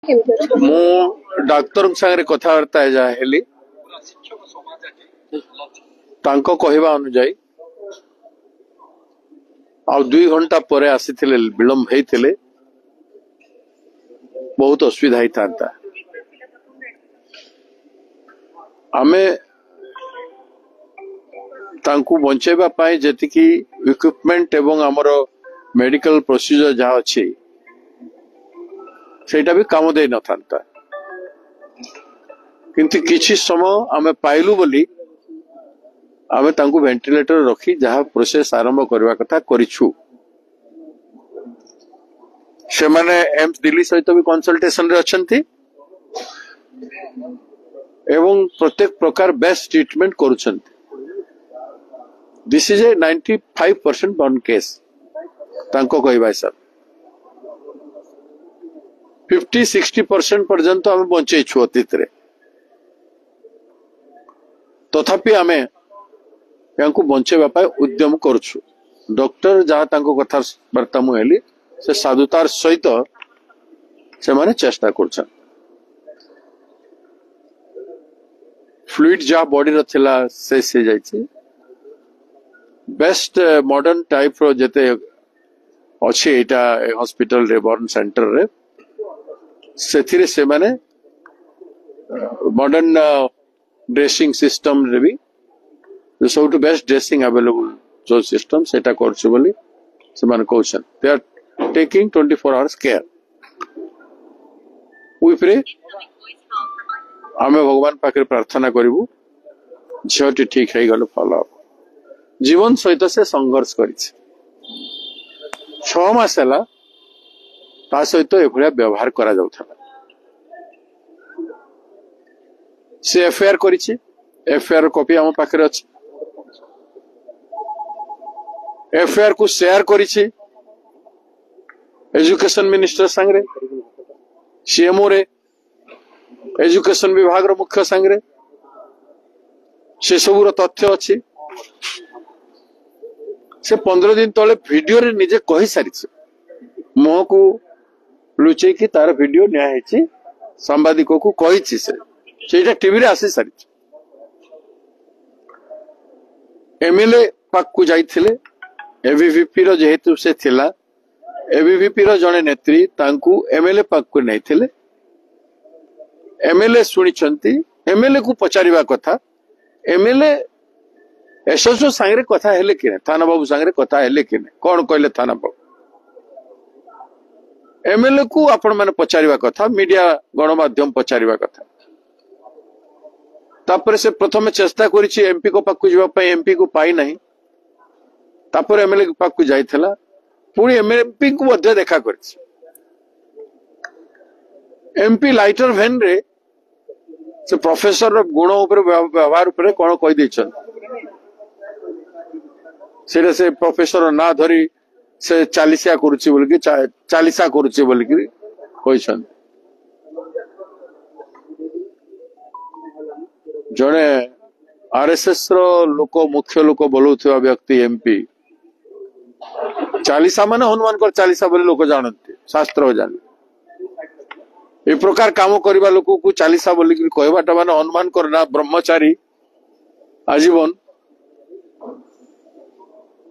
मु डाक्तर संगे कथबार्ता जहाँ हेली तांको कहवा अनुजाई आ 2 घंटा पर आसी विलंब होते बहुत असुविधा ही था। आमे तांको बंचेबा पाई जेतिकी इक्विपमेंट एवं हमरो मेडिकल प्रोसीजर जहाँ अच्छी सेटा भी काम दे न था किंतु किछि समय आमे पाइलु बोली आमे तांको वेंटिलेटर रखी जहाँ प्रोसेस आरंभ करवा कथा करिछु। से माने एम्स दिल्ली सहित भी कंसल्टेशन रे अछंती एवं प्रत्येक प्रकार बेस्ट ट्रीटमेंट करूछंती। This is a 95% burn case तांको कहबा सब 50-60% पर्यंत आमे बंचे छु अतीत रे तथापि आमे यांको बंचेबा पाई उद्यम करूछु। डॉक्टर जहाँ तांको कथा वार्ता मु हेली से साधुतार सहित से माने चेष्टा करछन। फ्लूइड जहाँ बॉडी रो थिला से जाइछि बेस्ट मॉडर्न टाइप रो जेते अछि एटा हॉस्पिटल रे बर्न सेंटर रे सेथिरे से माने मॉडर्न ड्रेसिंग सिस्टम रे भी सब बेस्ट ड्रेसिंग अवेलेबल जो सिस्टम सेटा करछु बोली से माने कहछन they are taking 24 hours care. We pray आमे भगवान पाखे प्रार्थना करिवु झियोटी ठीक है गलो फॉलो जीवन सहित से संघर्ष करिछि 6 मास हला ता सहित एभलिया व्यवहार करा जाउथला। से एफआईआर करिछि एफआईआर कॉपी हम पाखे अछि एफआईआर को शेयर करिछि एजुकेशन मिनिस्टर संगे सीएमओ रे एजुकेशन विभाग रो मुख्य संगे से सब तथ्य अच्छी से 15 दिन तले वीडियो रे निजे कही सारी मुह को लुचे कि तार वीडियो न्याय सांबादिक को कही से टीवी रे आसी सारी एमएलए पाक को जाइथिले एबीवीपी रो जेहेतु से थिला एबीवीपी रो जने नेत्री तांकू एमएलए पाक को नहीं थिले एमएलए सुनिछंती एमएलए को पचारिबा कथा एमएलए एसएसओ सांगरे कथा हेले कि थाना बाबू सांगरे कथा हेले कि कौन कहले थाना बाबू एमएलए को आपण माने पचारिबा कथा मीडिया गणमाध्यम पचारिबा कथा तापर से प्रथम चेष्टा करिछि एमपी को पाक को जिबा पई एमपी को पाई नहीं तापर एमएलए को पाक को जाइथला पुणी एमपी को मध्य देखा करिछि एमपी लाइटर वैन रे से प्रोफेसर गुण ऊपर व्यवहार ऊपर कौन कही देछन से प्रोफेसर ना धरी से चालीसा करुछि बोल कि चालीसा करुछि बोल कि कहिछन जने आरएसएस रो लोक मुख्य लोक बोलुथिबा व्यक्ति एमपी चालीसा माने हनुमान कर चालीसा बोली लोक जानते शास्त्र जान ए प्रकार काम करबा लोक को चालीसा बोली कि कहबाटा माने हनुमान कर ना ब्रह्मचारी आजीवन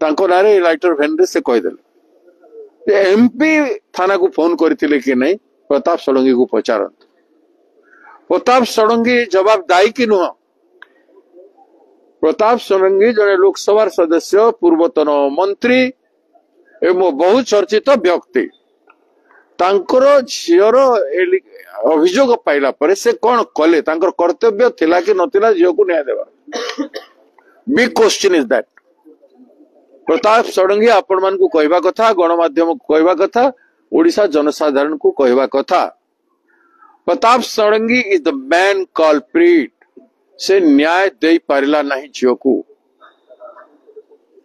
तांको नारे लाइटर वैन रे से कह देले एमपी थाना को फोन करथिले कि नहीं प्रताप षडंगी को पचारत प्रताप षडंगी जवाब दायी कि नुह प्रताप षडंगी जने लोकसभा सदस्य पूर्वतन मंत्री एवं बहु चर्चित व्यक्ति तांकर झीर अभियोग पाइला परे से कौन कले तांकर कर्तव्य थिला कि नथिला झील को न्याय देवा big question is that Pratap Sarangi आपण मान को कहवा कथा गणमाध्यम को कहवा कथा ओडिशा जनसाधारण को कहवा कथा Pratap Sarangi is the main culprit से न्याय दे पारिला नहीं झील को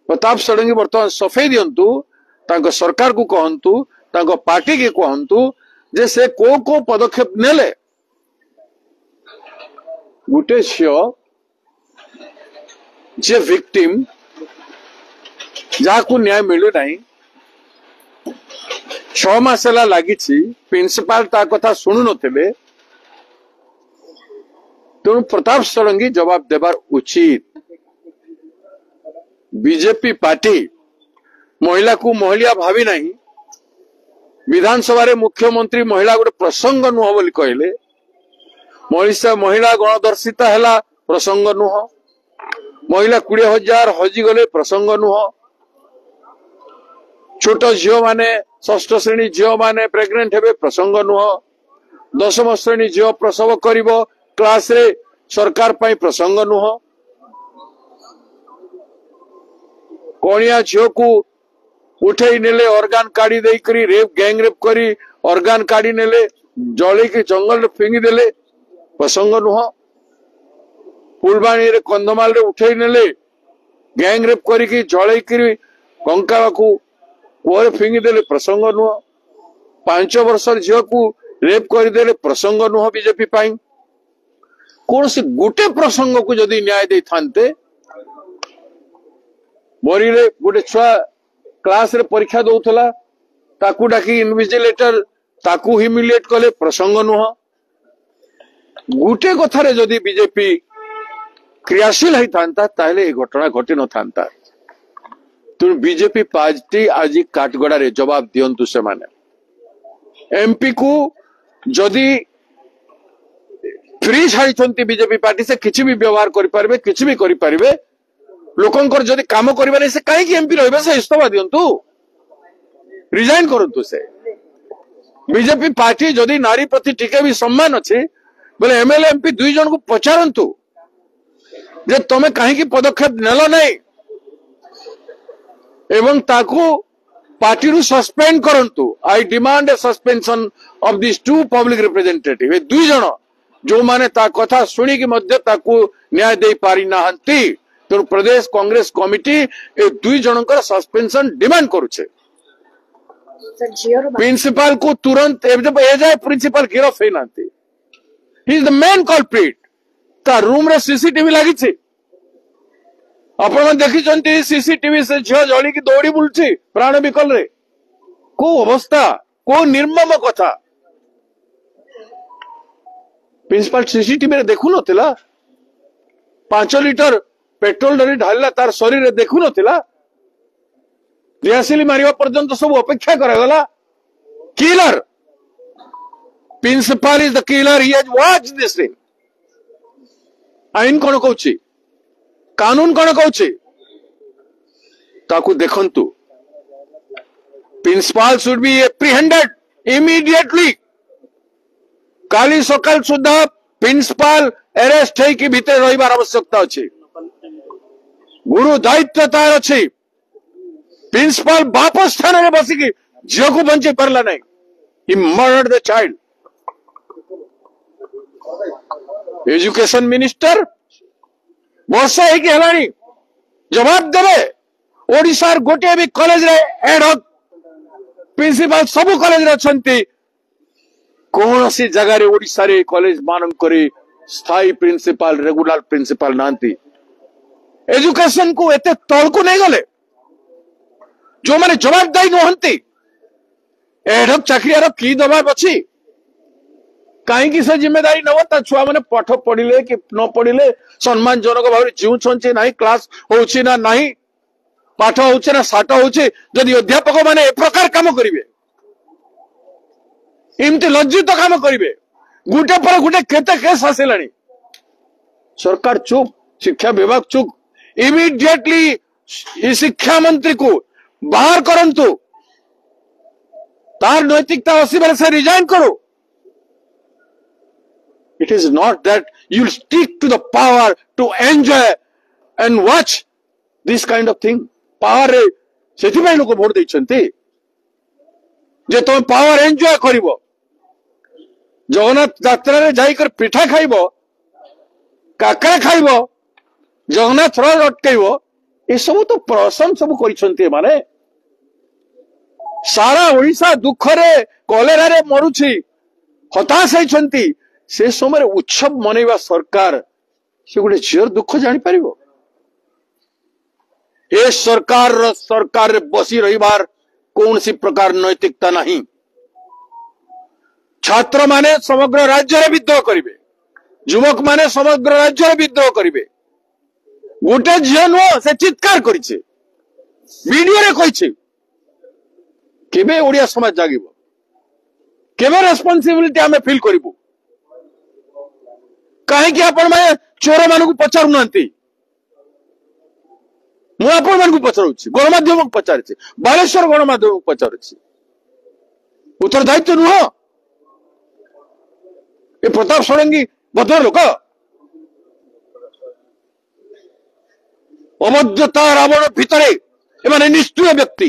प्रताप षडंगी वर्तमान सफेई दियंतु तांको सरकार को कहंतु तांको पार्टी के कहंतु जे से को पदक्षेप नेले गुटे झील जे विक्टिम जहाँ को न्याय मिलू नहीं 6 मास है लगी प्रिंसिपाल ता कथा शुणु नथिले तेणु प्रताप षडंगी जवाब देवार उचित। बीजेपी पार्टी महिला को महिला भावी नहीं विधानसभा रे मुख्यमंत्री महिला गोटे प्रसंग नुह बोली कहले महिला गणदर्शिता है प्रसंग नुह महिला 20,000 हजिगले प्रसंग नुह छोट झील माने षष्ठ श्रेणी झील माने प्रेग्नेंट हेबे प्रसंग नुह 10म श्रेणी झील प्रसव करिवो क्लास रे सरकार पाई प्रसंग नुह कोणिया झील को उठे नेले ऑर्गन काढ़ी दे करी रेप गैंग रेप करी ऑर्गन काढ़ी नेले जले के जंगल रे फेंगी देले प्रसंग नुह फुलबाणी रे कंधमाल रे उठे नेले गैंग रेप करी की जले करी कंकाल को कुआरे फेंगी देले प्रसंग नुह 5 वर्ष झील को रेप कर देले प्रसंग नुह बीजेपी पाई कौन से गोटे प्रसंग को जदि न्याय दे थांते बरीरे गोटे छुआ क्लास रे परीक्षा दौथला ताकू डाकी इनविजिलेटर ताकू ह्यूमिलिएट कले प्रसंग नुह गोटे कथारे जदि बीजेपी क्रियाशील है थांता ताहले ए घटना घटी न थांता। तेणु बीजेपी पार्टी आज काटगड़ा रे जवाब दियंतु से माने एमपी को जदि फ्री छाड़ी बीजेपी पार्टी से किसी भी व्यवहार करें किसी भी करें लोकंकर जदि काम करें से कहीं एमपी रही से इस्तीफा दिंतु रिजाइन करंतु से बीजेपी पार्टी जदि नारी प्रति टिके भी सम्मान अच्छे बोले एमएलए एमपी 2 जन को पचारंतु जे तमे कहीं पदक्षेप नेल नहीं एवं ताकू पार्टी रु सस्पेंड करंतु। I demand a suspension of this 2 public representative ए 2 जन जो माने ता कथा सुनी की मध्य ताकू न्याय दे पारि नाहंती तेणु प्रदेश कांग्रेस कमिटी ए 2 जनकर सस्पेंशन डिमांड करुछे। प्रिंसिपल को तुरंत एजाए प्रिंसिपल गिरफ है नांती he is the main culprit ता रूम रे सीसीटीवी लगी छे आपण देखी सीसीटीवी से झील जली की दौड़ी बुलची प्राण विकल रे को अवस्था को निर्मम कथा प्रिंसिपल सीसीटीवी रे देखु नथिला 5 लीटर पेट्रोल डरी ढाला तार शरीर देखु नथिला रियासिली मारिवा पर्यंत सब अपेक्षा करागला killer principal is the killer he has watch this thing आईन कोन कहउची कानून कोन कहउची ताकू देखंतु principal should be apprehended immediately काली सकाल सुधा प्रिंसिपल अरेस्ट है कि भीतर रहिबार आवश्यकता अछि गुरु दायित्व तार अछि प्रिंसिपल बाप स्थान में बसिकी झील को बंचे पारला नहीं he murdered the child. Education minister वर्षा है कि हलानी जवाब देवे ओडिशार गोटे भी कॉलेज रे एडहॉक प्रिंसिपल सब कॉलेज रे अछंती कौन सी जगह रे ओडिशा रे कॉलेज मान करे स्थायी प्रिंसिपल रेगुलर प्रिंसिपल नांती एजुकेशन को एते तल को नहीं गले जो माने जवाबदारी नहंती एडहॉक चाकरियार की दबाव अच्छी कहीं से जिम्मेदारी नब छुआ मैंने पाठ पढ़िले कि न पढ़िले सम्मानजनक भाव जीवुंचे ना क्लास होउछि ना नहीं पाठ होउछि ना साठ होउछि जदि अध्यापक माने ए प्रकार काम करिवे इमती लज्जित काम करिवे गुटे पर गुटे केते केस आसिलानी सरकार चुप शिक्षा विभाग चुप इमीडिएटली शिक्षा मंत्री को बाहर करंतु तार नैतिकता असी बेले से रिजाइन करो। It is not that you'll stick to the power to enjoy and watch this kind of thing. Power रे सेथिबाई लोक भोट दैछन्ते जे तुम पावर एंजॉय करिवो जगन्नाथ यात्रा रे जाई कर पिठा खाइबो काकरा खाइबो जगन्नाथ रथ अटकाइबो ए सब तो प्रसन्न सब करिसन्ते माने सारा ओडिशा दुख रे कलेरा रे मरुछि हताश होइछन्ती से समय उत्सव मनैबा सरकार से गोटे झीर दुख जानी पारिबो ए सरकार रे बसी रहिबार कौन सी प्रकार नैतिकता नहीं। छात्र माने समग्र राज्य रे विद्रोह करिवे, युवक माने समग्र राज्य रे विद्रोह करिवे। गोटे झील नुह से चित्कार करिछे, वीडियो रे कहिछे। केबे ओडिया समाज जागिबो, केबे रेस्पोंसिबिलिटी आमे फील करिबो? काहे कि आपण माने चोर मानकु पचारु नांती। मु आपण मानकु पचारुछि, गणमाध्यम को पचारिछि, बालेश्वर गणमाध्यम को पचारुछि। उत्तरदायित्व नुह। ए प्रताप षडंगी भद्र लोक, अभद्रता रावण भितरे एमाने निष्ठुर व्यक्ति,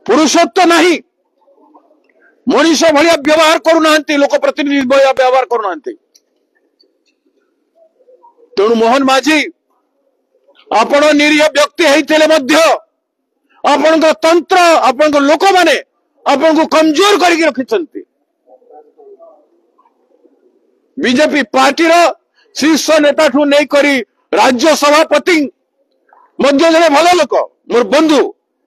पुरुषत्व नहीं, मनीष भलिया व्यवहार करूना, लोक प्रतिनिधि भलिया व्यवहार करूना। तेणु मोहन माझी आपण निरीह व्यक्ति होइतिले मध्य आपण तंत्र, आपण लोक माने आपण को कमजोर करके रखिछंती। बीजेपी पार्टी रो शीर्ष नेता ठू नहीं करी राज्य सभापति मध्य जने भल लोक, मोर बंधु,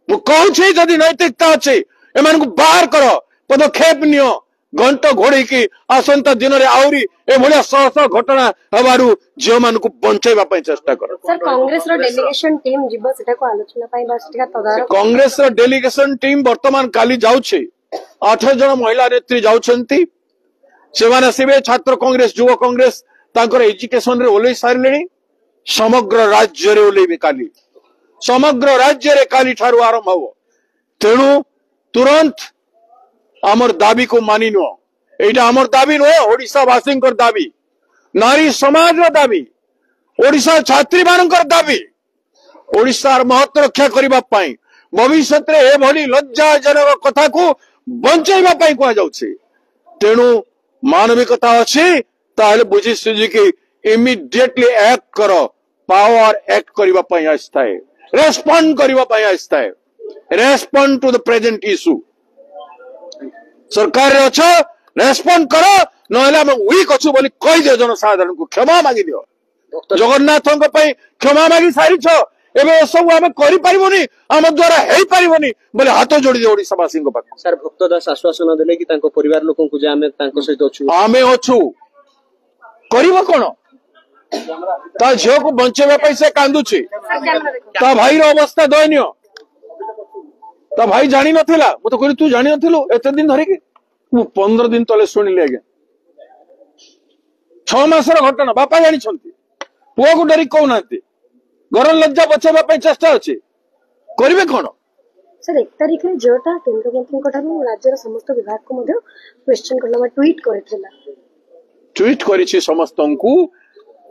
मु कहूछि जदि नैतिकता अछि एमान को बाहर कर, पदक्षेप नियो। घंट घोड़ी की आसंता दिन रे आउरी ए भलिया सह सह घटना हबारु झियो मान को बंचाइबा पई चेष्टा कर। सर कांग्रेस रो डेलीगेशन टीम जिबो सेटा को आलोचना पई बास्टिका तदारक। कांग्रेस रो डेलीगेशन टीम वर्तमान काली जाउछे, 8 जन महिला नेत्री जाउछंती। सेमाने सिबे छात्र कांग्रेस, युवा कांग्रेस तांकर एजुकेशन रे ओलै सारलेनी। समग्र राज्य रे ओलैबे काली, समग्र राज्य रे काली ठारू आरंभ हो। तेणु तुरंत आमर दाबी को मानि नो, एटा आमर दाबी नो, ओडिशा वासिंकर दाबी, नारी समाज रो दाबी, ओडिशा छात्री मानकर दाबी। ओडिशा महत्व रक्षा करिबा पई भविष्य रे ए भली लज्जाजनक कथा को बंचाइबा पई को जाउछि। तेणु मानविकता अछि ताले बुझी सुझी कि इमिडिएटली एक्ट करो, पावर एक्ट करिबा पई आस्ताय, रेस्पोंड करिबा पई आस्ताय, respond to the present issue. सरकार रे अछ, रेस्पोंड करो, नहले हम वीक अछु बोली कहि दियो, जनसाधारण को क्षमा मागी दियो। जगन्नाथन को पई क्षमा मागी सारी छ, एबे सब हम करि परिबोनी, हम द्वारा हेई परिबोनी बोले हाथ जोड़ी दियो ओडिशा वासी को पाख। सर भक्त दास आश्वासन देले कि तांको परिवार लोकन को जे आमे तांको सहित अछु, आमे अछु, करिबो कोन? ता झियो को बंचेबा पई से कांदुछि, ता भाई रो अवस्था दयनीय। ता भाई जानी नथिला, मु तो कहली तू जानी नथिलु एते दिन धरि कि? मु 15 दिन तले सुनिले आगे, 6 मासर घटना बापा जानी छंती, पुआ को डरी कहू नांती, घर लज्जा बचाइबा पई चेष्टा अछि, करिवे कोन? सर 1 तारिख रे जोटा केंद्र मंत्री को ठारू राज्य रो समस्त विभाग को मध्य क्वेश्चन करला में ट्वीट करथिला, ट्वीट करिछि समस्तंकु।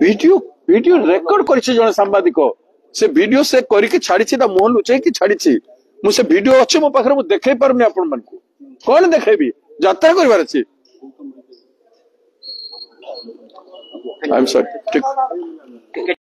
वीडियो रेकॉर्ड करिछि जने सांबादिक, से वीडियो से करिके छाडिछि, ता मोहन लुचै कि छाडिछि। मु से वीडियो अछि मो पाखरे, मु देखै पारुनी आपण मानकु, कोन देखैबी? यात्रा करिवार अछि। I am sorry. ठीक।